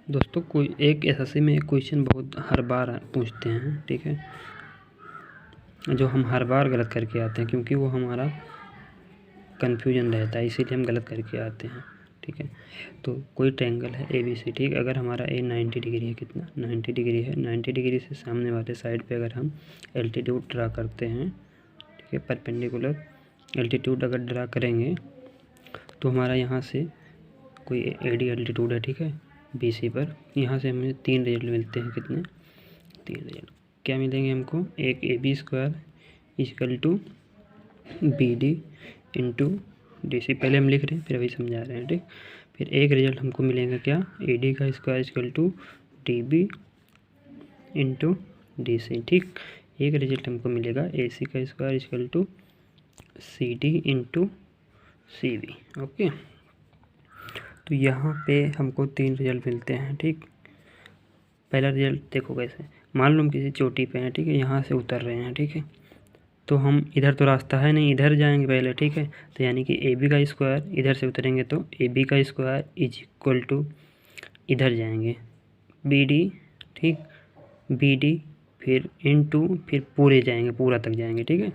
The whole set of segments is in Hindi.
दोस्तों कोई एक एसएससी में एक क्वेश्चन बहुत हर बार पूछते हैं, ठीक है, जो हम हर बार गलत करके आते हैं क्योंकि वो हमारा कन्फ्यूजन रहता है, इसीलिए हम गलत करके आते हैं, ठीक है। तो कोई ट्रायंगल है ABC, ठीक। अगर हमारा ए 90 डिग्री है, कितना 90 डिग्री है, 90 डिग्री से सामने वाले साइड पे अगर हम एल्टीट्यूड ड्रा करते हैं, ठीक है, परपेंडिकुलर एल्टीट्यूड अगर ड्रा करेंगे तो हमारा यहाँ से कोई AD एल्टीट्यूड है, ठीक है, BC पर। यहाँ से हमें 3 रिजल्ट मिलते हैं, कितने 3 रिजल्ट क्या मिलेंगे हमको। एक AB² equal to BD into DC, पहले हम लिख रहे हैं फिर अभी समझा रहे हैं, ठीक। फिर एक रिजल्ट हमको मिलेगा क्या, AD का square equal to DB into DC, ठीक। एक रिजल्ट हमको मिलेगा AC का square equal to CD into CB, okay. तो यहाँ पे हमको 3 रिजल्ट मिलते हैं, ठीक। पहला रिजल्ट देखो कैसे, मान लो हम किसी चोटी पे हैं, ठीक है, यहाँ से उतर रहे हैं, ठीक है, तो हम इधर तो रास्ता है नहीं, इधर जाएंगे पहले, ठीक है। तो यानी कि AB का स्क्वायर, इधर से उतरेंगे तो AB का स्क्वायर इज इक्वल टू इधर जाएंगे BD, ठीक, BD फिर इंटू फिर पूरे जाएंगे, पूरा तक जाएंगे, ठीक है,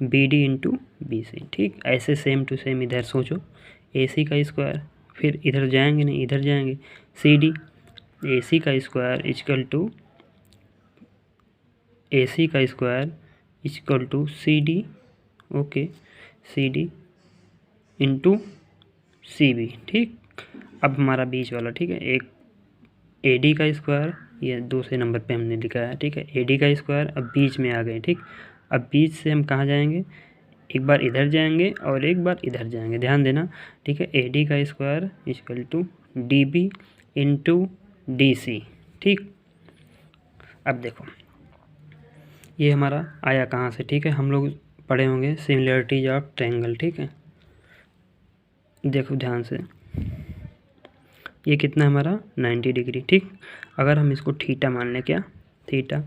BD इंटू BC, ठीक। ऐसे सेम टू सेम इधर सोचो, AC का स्क्वायर, फिर इधर जाएंगे नहीं, इधर जाएंगे CD, AC का स्क्वायर इक्वल टू AC का square equal to CD, okay, CD into CB, ठीक। अब हमारा बीच वाला, ठीक है, एक AD का स्क्वायर, ये दूसरे नंबर पे हमने लिखा है, ठीक है, AD का स्क्वायर, अब बीच में आ गए, ठीक। अब बीच से हम कहाँ जाएंगे, एक बार इधर जाएंगे और एक बार इधर जाएंगे, ध्यान देना, ठीक है। AD का square equal to DB into DC, ठीक। अब देखो ये हमारा आया कहाँ से, ठीक है, हम लोग पढ़े होंगे सिमिलरिटीज ऑफ ट्रायंगल, ठीक है। देखो ध्यान से, ये कितना हमारा 90 डिग्री, ठीक। अगर हम इसको थीटा मान लें, क्या थीटा,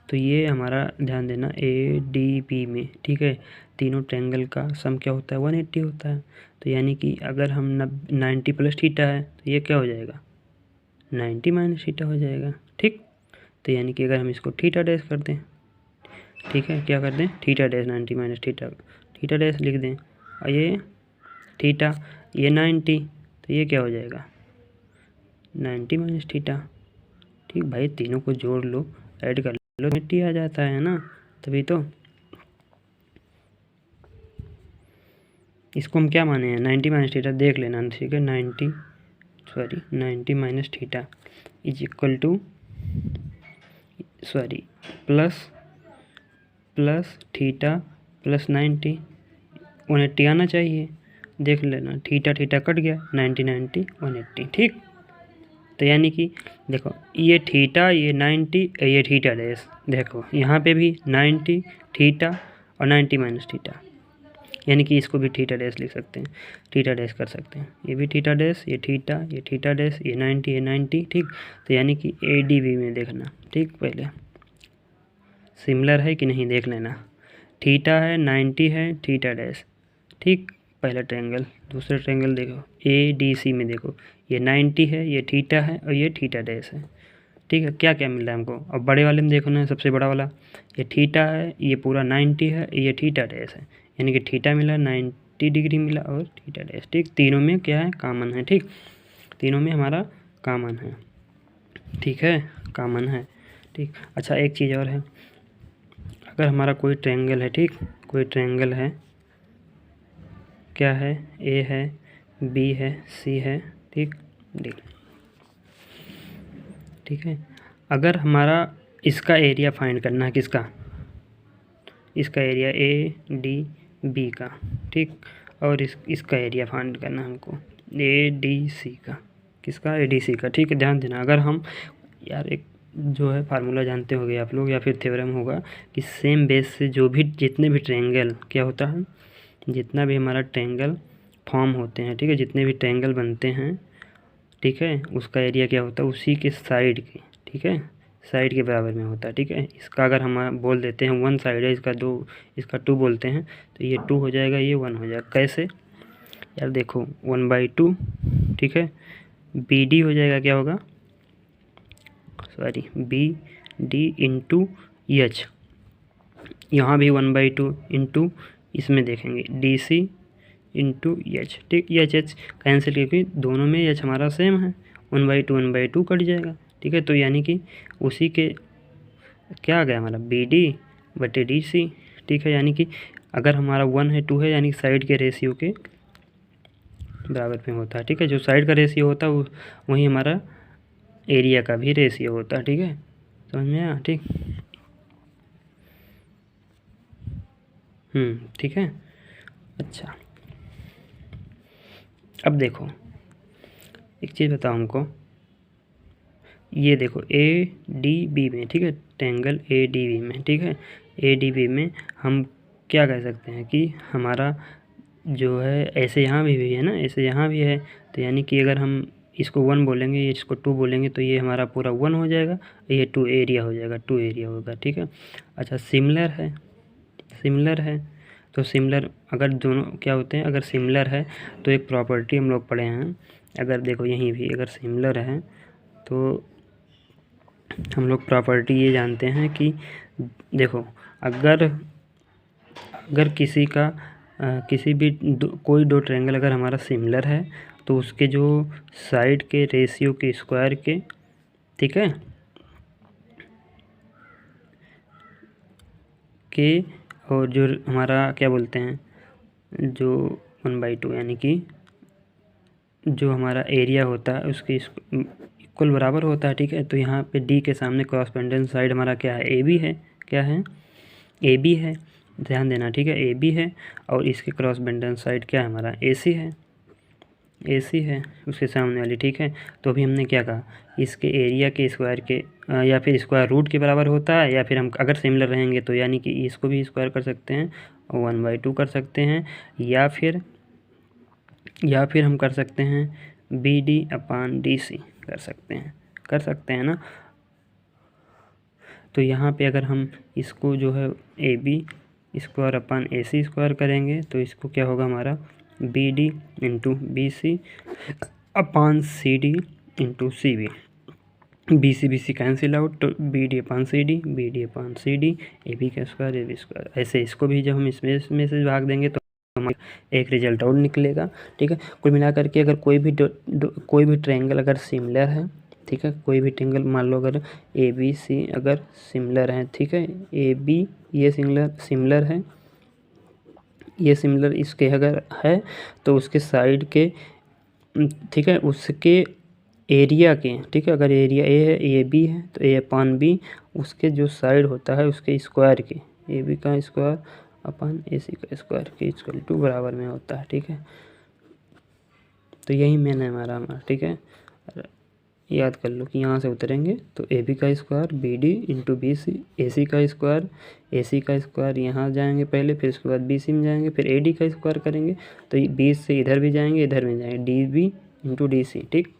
तो ये हमारा ध्यान देना ADB में, ठीक है, तीनों ट्रायंगल का सम क्या होता है 180 होता है। तो यानी कि अगर हम 90 प्लस थीटा है तो ये क्या हो जाएगा 90 माइनस थीटा हो जाएगा, ठीक। तो यानी कि अगर हम इसको थीटा डैश कर दें, ठीक है, क्या कर दें theta dash 90 minus theta, theta dash लिख दें, और ये थीटा, ये 90, तो ये क्या हो जाएगा 90 माइनस थीटा, ठीक। भाई तीनों को जोड़ लो, ऐड कर लो, 80 आ जाता है ना, तभी तो इसको हम क्या माने हैं 90 माइनस थीटा, देख लेना, ठीक है, 90 minus theta is equal two plus theta plus 90, 180 आना चाहिए, देख लेना, थीटा थीटा कट गया, 90 180, ठीक। तो यानी कि देखो ये थीटा, ये 90, ये थीटा डैश, देखो यहाँ पे भी 90 थीटा और 90 माइनस थीटा, यानी कि इसको भी थीटा डैश लिख सकते हैं, थीटा डैश कर सकते हैं, ये भी थीटा डैश, ये थीटा डैश, ये 90, ठीक। तो यानी कि ADB में देखना, ठीक, पहले सिमिलर है कि नहीं देख लेना, थीटा है 90 है थीटा डैश, ठीक, पहला ट्रायंगल। दूसरा ट्रायंगल देखो ADC में, देखो ये 90 है, ये थीटा है और ये थीटा डैश है, ठीक है। क्या क्या मिल रहा है हमको, और बड़े वाले में देखो ना, सबसे बड़ा वाला ये थीटा है, ये पूरा 90 है, ये थीटा डैश है, यानी कि थीटा मिला 90 डिग्री मिला और थीटा डैश, ठीक। तीनों में क्या है कॉमन है, ठीक, तीनों में हमारा कॉमन है, ठीक है, कॉमन है, ठीक। अच्छा एक चीज़ और है, अगर हमारा कोई ट्रायंगल है, ठीक, कोई ट्रायंगल है, क्या है A है, B है, C है, ठीक, D, ठीक है। अगर हमारा इसका एरिया फाइंड करना है, किसका, इसका एरिया ADB का, ठीक, और इसका एरिया फाइंड करना है हमको ADC का, किसका ADC का, ठीक है। ध्यान देना, अगर हम यार एक जो है फार्मूला जानते होंगे आप लोग, या फिर थ्योरम होगा कि सेम बेस से जो भी जितने भी ट्रायंगल क्या होता है, जितना भी हमारा ट्रायंगल फॉर्म होते हैं, ठीक है, जितने भी ट्रायंगल बनते हैं, ठीक है, उसका एरिया क्या होता है उसी के साइड के, ठीक है, साइड के बराबर में होता है, ठीक है। इसका अगर हम बोल देते हैं 1 साइड है, इसका 2, इसका 2 बोलते हैं, तो ये 2 हो जाएगा, ये 1 हो जाएगा, कैसे यार देखो 1/2, ठीक है, BD हो जाएगा, क्या होगा बी डी इंटू एच, यहाँ भी 1/2 इंटू इसमें देखेंगे डी सी इंटू एच, ठीक। एच एच कैंसिल क्योंकि दोनों में एच हमारा सेम है, 1/2 कट जाएगा, ठीक है। तो यानी कि उसी के क्या आ गया हमारा बी डी बटे डी सी, ठीक है। यानी कि अगर हमारा 1 है 2 है यानी कि साइड के रेशियो के बराबर में होता है, ठीक है। जो साइड का रेशियो होता है वो वही हमारा एरिया का भी रेशियो होता है, ठीक है। समझ में आया, ठीक। ठीक है। अच्छा अब देखो एक चीज़ बताओ हमको, ये देखो ए डी बी में, ठीक है, ट्रायंगल ए डी बी में, ठीक है। ए डी बी में हम क्या कह सकते हैं कि हमारा जो है ऐसे यहाँ भी है ना, ऐसे यहाँ भी है, तो यानी कि अगर हम इसको 1 बोलेंगे ये इसको 2 बोलेंगे तो ये हमारा पूरा 1 हो जाएगा, ये 2 एरिया हो जाएगा, 2 एरिया होगा, ठीक है। अच्छा सिमिलर है तो सिमिलर अगर दोनों क्या होते हैं, अगर सिमिलर है तो एक प्रॉपर्टी हम लोग पढ़े हैं, अगर देखो यहीं भी अगर सिमिलर है तो हम लोग प्रॉपर्टी ये जानते हैं कि देखो अगर किसी का किसी भी कोई दो ट्रायंगल अगर हमारा सिमिलर है तो उसके जो साइड के रेशियो के स्क्वायर के, ठीक है, के और जो हमारा क्या बोलते हैं जो 1/2 यानी कि जो हमारा एरिया होता है उसके इक्वल बराबर होता है, ठीक है। तो यहाँ पे डी के सामने कॉरस्पोंडेंस साइड हमारा क्या है, ए बी है, क्या है, ए बी है, ध्यान देना, ठीक है, ए बी है। और इसके कॉरस्पोंडेंस साइड क्या है हमारा, ए सी है, ए सी है उसके सामने वाली, ठीक है। तो अभी हमने क्या कहा, इसके एरिया के स्क्वायर के या फिर स्क्वायर रूट के बराबर होता है, या फिर हम अगर सिमिलर रहेंगे तो यानी कि इसको भी स्क्वायर कर सकते हैं और 1/2 कर सकते हैं, या फिर हम कर सकते हैं बी डी अपान डी सी कर सकते हैं ना। तो यहाँ पे अगर हम इसको जो है A B square upon A C square करेंगे तो इसको क्या होगा हमारा B D into B C upon C D into C B, B C cancel out, तो B D upon C D A B का स्क्वायर ए बी स्क्वायर। ऐसे इसको भी जब हम इसमें से भाग देंगे तो हमारा एक रिजल्ट और निकलेगा, ठीक है। कुल मिलाकर के अगर कोई भी ट्रायंगल अगर सिमिलर है, ठीक है, कोई भी ट्रायंगल मान लो अगर ए बी सी अगर सिमिलर है, ठीक है, ए बी ये सिमिलर है, ये सिमिलर इसके अगर है तो उसके साइड के, ठीक है, उसके एरिया के, ठीक है, अगर एरिया ए है ए बी है तो ए अपान बी उसके जो साइड होता है उसके स्क्वायर के, ए बी का स्क्वायर अपान ए सी का स्क्वायर के इक्वल टू बराबर में होता है, ठीक है। तो यही मेन है हमारा, ठीक है। याद कर लो कि यहाँ से उतरेंगे तो ए बी का square B D into B C, A C का स्क्वायर यहाँ जाएंगे पहले, फिर उसके बाद बी सी में जाएंगे, फिर ए डी का स्क्वायर करेंगे तो 20 से इधर भी जाएंगे इधर भी जाएंगे, D B into D C, ठीक।